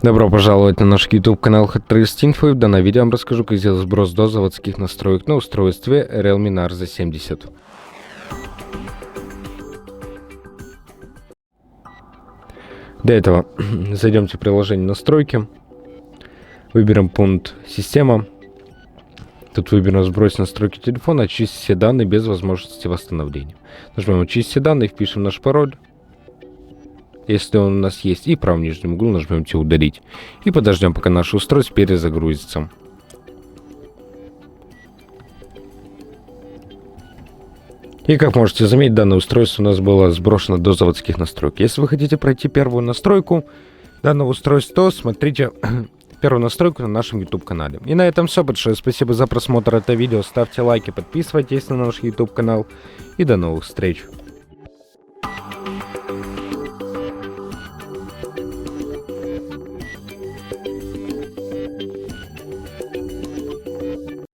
Добро пожаловать на наш YouTube канал Hardtrace Info. В данном видео я вам расскажу, как сделать сброс до заводских настроек на устройстве Realme Narza 70. Для этого зайдемте в приложение настройки, выберем пункт система. Тут выберем сбросить настройки телефона, очистить все данные без возможности восстановления. Нажмем очистить все данные, впишем наш пароль, если он у нас есть, и в правом нижнем углу нажмемте удалить. И подождем, пока наше устройство перезагрузится. И как можете заметить, данное устройство у нас было сброшено до заводских настроек. Если вы хотите пройти первую настройку данного устройства, то смотрите первую настройку на нашем YouTube канале. И на этом все. Большое спасибо за просмотр этого видео. Ставьте лайки, подписывайтесь на наш YouTube канал. И до новых встреч.